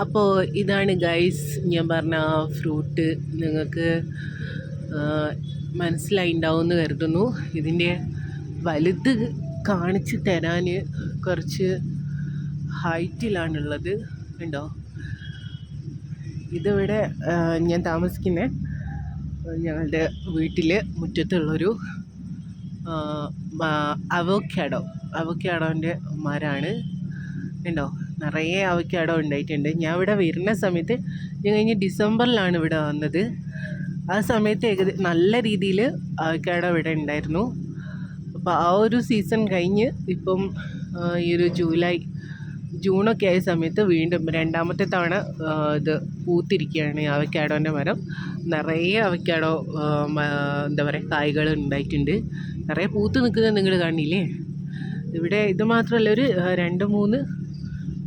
അപ്പോൾ ഇതാണ് ഗൈസ് ഞാൻ പറഞ്ഞ ഫ്രൂട്ട്. നിങ്ങൾക്ക് മനസ്സിലായിണ്ടാവും എന്ന് കരുതുന്നു. ഇതിൻ്റെ വലുത് കാണിച്ച് തരാൻ കുറച്ച് ഹൈറ്റിലാണുള്ളത്. ഉണ്ടോ? ഇതിവിടെ ഞാൻ താമസിക്കുന്ന ഞങ്ങളുടെ വീട്ടിൽ മുറ്റത്തുള്ളൊരു അവോക്കാഡോൻ്റെ മരമാണ്. ഉണ്ടോ? നിറയെ അവോക്കാഡോ ഉണ്ടായിട്ടുണ്ട്. ഞാൻ ഇവിടെ വരുന്ന സമയത്ത് ഞാൻ കഴിഞ്ഞ് ഡിസംബറിലാണ് ഇവിടെ വന്നത്. ആ സമയത്ത് നല്ല രീതിയിൽ അവോക്കാഡോ ഇവിടെ ഉണ്ടായിരുന്നു. അപ്പോൾ ആ ഒരു സീസൺ കഴിഞ്ഞ് ഇപ്പം ഈ ഒരു ജൂണൊക്കെ ആയ സമയത്ത് വീണ്ടും രണ്ടാമത്തെ തവണ ഇത് പൂത്തിരിക്കുകയാണ് ഈ അവക്കാഡോൻ്റെ മരം. നിറയെ അവക്കാഡോ എന്താ പറയുക കായ്കൾ ഉണ്ടായിട്ടുണ്ട്. നിറയെ പൂത്ത് നിൽക്കുന്നത് നിങ്ങൾ കാണില്ലേ? ഇവിടെ ഇത് മാത്രമല്ല, ഒരു 2-3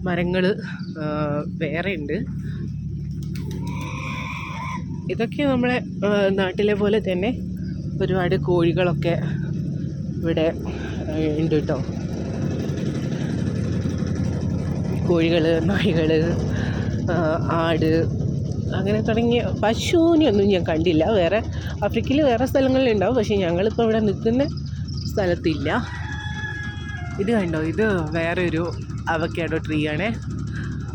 മരങ്ങൾ വേറെ ഉണ്ട്. ഇതൊക്കെ നമ്മളെ നാട്ടിലെ പോലെ തന്നെ ഒരുപാട് കോഴികളൊക്കെ ഇവിടെ ഉണ്ട് കേട്ടോ. കോഴികൾ, നായ്കൾ, ആട്, അങ്ങനെ തുടങ്ങിയ പശുവിനെയൊന്നും ഞാൻ കണ്ടില്ല. വേറെ ആഫ്രിക്കയിൽ വേറെ സ്ഥലങ്ങളിലുണ്ടാവും, പക്ഷേ ഞങ്ങളിപ്പോൾ ഇവിടെ നിൽക്കുന്ന സ്ഥലത്തില്ല. ഇത് കണ്ടോ, ഇത് വേറൊരു അവക്കാഡോ ട്രീ ആണേ.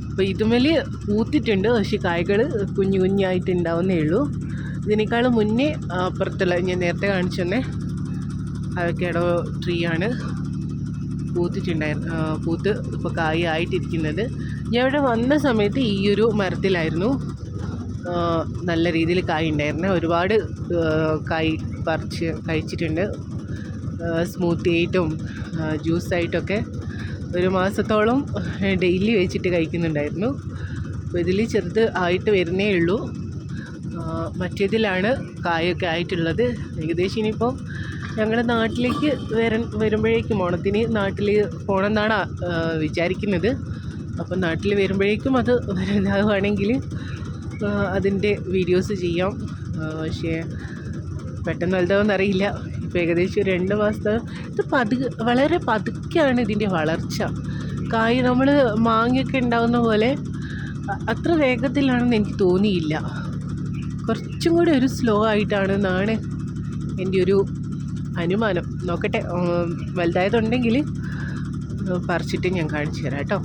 അപ്പോൾ ഇതുമേൽ പൂത്തിട്ടുണ്ട്, പക്ഷേ കായ്കൾ കുഞ്ഞായിട്ടുണ്ടാവുന്നേ ഉള്ളൂ. ഇതിനേക്കാളും മുന്നേ അപ്പുറത്തുള്ള ഞാൻ നേരത്തെ കാണിച്ചു തന്നെ അവക്കാഡോ ട്രീ ആണ് പൂത്ത് ഇപ്പോൾ കായ് ആയിട്ടിരിക്കുന്നത്. ഞാൻ ഇവിടെ വന്ന സമയത്ത് ഈ ഒരു മരത്തിലായിരുന്നു നല്ല രീതിയിൽ കായ് ഉണ്ടായിരുന്നത്. ഒരുപാട് കായ് പറിച്ച് കഴിച്ചിട്ടുണ്ട്. സ്മൂത്തി ആയിട്ടും ജ്യൂസായിട്ടൊക്കെ 1 മാസത്തോളം ഡെയിലി വെച്ചിട്ട് കഴിക്കുന്നുണ്ടായിരുന്നു. അപ്പോൾ ഇതിൽ ചെറുത് ആയിട്ട് വരുന്നേ ഉള്ളൂ. മറ്റേതിലാണ് കായൊക്കെ ആയിട്ടുള്ളത്. ഏകദേശം ഇനിയിപ്പോൾ ഞങ്ങളുടെ നാട്ടിലേക്ക് വരുമ്പോഴേക്കും ഓണത്തിന് നാട്ടിൽ പോകണമെന്നാണ് വിചാരിക്കുന്നത്. അപ്പം നാട്ടിൽ വരുമ്പോഴേക്കും അത് വലുതാവുകയാണെങ്കിൽ അതിൻ്റെ വീഡിയോസ് ചെയ്യാം. പക്ഷേ പെട്ടെന്ന് വലുതാവുമെന്നറിയില്ല. ഇപ്പോൾ ഏകദേശം 2 മാസത്തെ ഇത് വളരെ പതുക്കെയാണ് ഇതിൻ്റെ വളർച്ച. കായ് നമ്മൾ മാങ്ങയൊക്കെ ഉണ്ടാകുന്ന പോലെ അത്ര വേഗത്തിലാണെന്ന് എനിക്ക് തോന്നിയില്ല. കുറച്ചും കൂടി ഒരു സ്ലോ ആയിട്ടാണെന്നാണ് എൻ്റെ ഒരു അനുമാനം. നോക്കട്ടെ, വലുതായതുണ്ടെങ്കിൽ പറിച്ചിട്ട് ഞാൻ കാണിച്ചു തരാം കേട്ടോ.